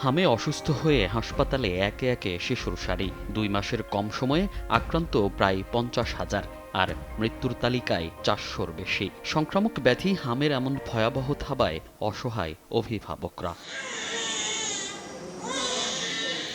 হামে অসুস্থ হয়ে হাসপাতালে একে একে শিশুর সারি। 2 মাসের কম সময়ে আক্রান্ত প্রায় 50,000, আর মৃত্যুর তালিকায় 400-র বেশি। সংক্রামক ব্যাধি হামের এমন ভয়াবহ থাবায় অসহায় অভিভাবকরা।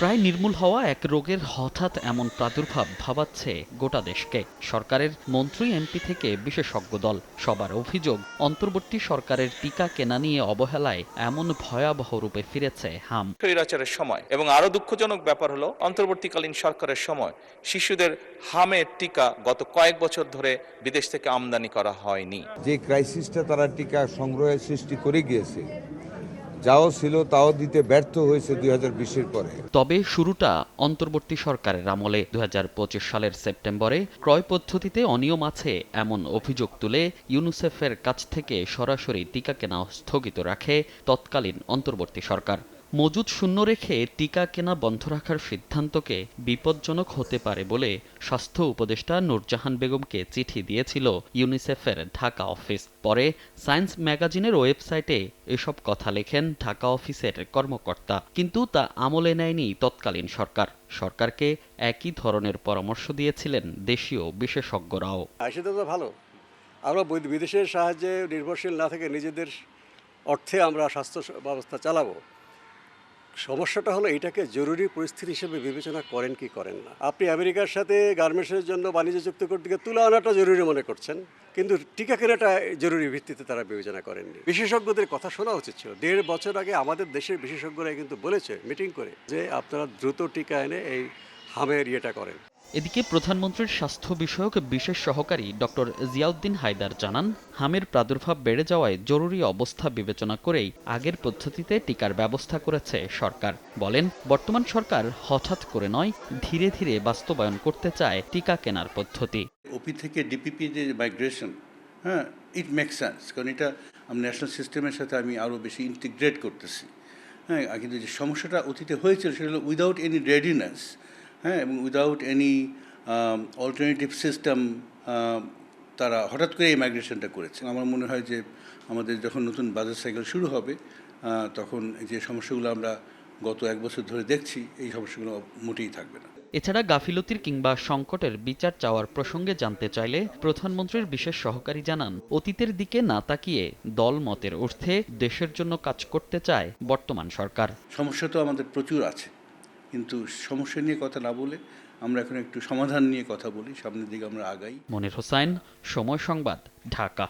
প্রায় নির্মূল হওয়া এক রোগের হঠাৎ এমন প্রাদুর্ভাব ভাবাচ্ছে গোটা দেশকে। সরকারের মন্ত্রী, এমপি থেকে বিশেষজ্ঞ দল সবার অভিযোগ, অন্তর্বর্তী সরকারের টিকা কেনা নিয়ে অবহেলায় এমন ভয়াবহ রূপে ফিরেছে হাম। স্বৈরাচারের সময় এবং আরো দুঃখজনক ব্যাপার হলো অন্তর্বর্তীকালীন সরকারের সময় শিশুদের হামের টিকা গত কয়েক বছর ধরে বিদেশ থেকে আমদানি করা হয়নি। যে ক্রাইসিসটা তারা টিকা সংগ্রহের সৃষ্টি করে গিয়েছে, যাও ছিল তাও দিতে ব্যর্থ হয়েছে 2020-এর পরে। তবে শুরুটা অন্তর্বর্তী সরকারের আমলে। 2025 সালের সেপ্টেম্বরে ক্রয় পদ্ধতিতে অনিয়ম আছে এমন অভিযোগ তুলে ইউনিসেফের কাছ থেকে সরাসরি টিকা কেনা স্থগিত রাখে তৎকালীন অন্তর্বর্তী সরকার। মজুদ শূন্য রেখে টিকা কেনা বন্ধ রাখার সিদ্ধান্তকে বিপজ্জনক হতে পারে বলে স্বাস্থ্য উপদেষ্টা নূরজাহান বেগমকে চিঠি দিয়েছিল ইউনিসেফের ঢাকা অফিস। পরে সায়েন্স ম্যাগাজিনের ওয়েবসাইটে এসব কথা লেখেন ঢাকা অফিসের কর্মকর্তা, কিন্তু তা আমলে নেয়নি তৎকালীন সরকার। সরকারকে একই ধরনের পরামর্শ দিয়েছিলেন দেশীয় বিশেষজ্ঞরাও। সেটা তো ভালো, আমরা বিদেশের সাহায্যে নির্ভরশীল না থেকে নিজেদের অর্থে আমরা স্বাস্থ্য ব্যবস্থা চালাবো। সমস্যাটা হলো এটাকে জরুরি পরিস্থিতি হিসেবে বিবেচনা করেন কি করেন না। আপনি আমেরিকার সাথে গার্মেন্টসের জন্য বাণিজ্য চুক্তি করতে গিয়ে তুলে আনাটা জরুরি মনে করছেন, কিন্তু টিকা কেনাটা জরুরি ভিত্তিতে তারা বিবেচনা করেননি। বিশেষজ্ঞদের কথা শোনা উচিত ছিল। 1.5 বছর আগে আমাদের দেশের বিশেষজ্ঞরা কিন্তু বলেছে মিটিং করে যে আপনারা দ্রুত টিকা এনে এই হামের ইয়েটা করেন। এদিকে প্রধানমন্ত্রীর স্বাস্থ্য বিষয়ক বিশেষ সহকারী ডক্টর জিয়াউদ্দিন হায়দার জানান, হামের প্রাদুর্ভাব বেড়ে যাওয়ায় জরুরি অবস্থা বিবেচনা করেই আগের পদ্ধতিতে টিকার ব্যবস্থা করেছে সরকার। বলেন, বর্তমান সরকার হঠাৎ করে নয়, ধীরে ধীরে বাস্তবায়ন করতে চায় টিকা কেনার পদ্ধতি। ওপি থেকে ডিপিপি যে মাইগ্রেশন, হ্যাঁ, ইট মেক সেন্স, কারণ এটা ন্যাশনাল সিস্টেমের সাথে আমি আরও বেশি ইন্টিগ্রেট করতেছি। হ্যাঁ, কিন্তু যে সমস্যাটা অতীতে হয়েছিল সেটা হলো উইদাউট এনি রেডিনেস, হ্যাঁ, এবং উইদাউট এনি অল্টারনেটিভ সিস্টেম তারা হঠাৎ করে এই মাইগ্রেশনটা করেছে। আমার মনে হয় যে আমাদের যখন নতুন বাজেট সাইকেল শুরু হবে তখন যে সমস্যাগুলো আমরা গত 1 বছর ধরে দেখছি, এই সমস্যাগুলো মোটেই থাকবে না। এছাড়া গাফিলতির কিংবা সংকটের বিচার চাওয়ার প্রসঙ্গে জানতে চাইলে প্রধানমন্ত্রীর বিশেষ সহকারী জানান, অতীতের দিকে না তাকিয়ে দল মতের ঊর্ধ্বে দেশের জন্য কাজ করতে চায় বর্তমান সরকার। সমস্যা তো আমাদের প্রচুর আছে, কিন্তু সমস্যা নিয়ে কথা না বলে আমরা এখন একটু সমাধান নিয়ে কথা বলি, সামনের দিকে আমরা আগাই। মনির হোসাইন, সময় সংবাদ, ঢাকা।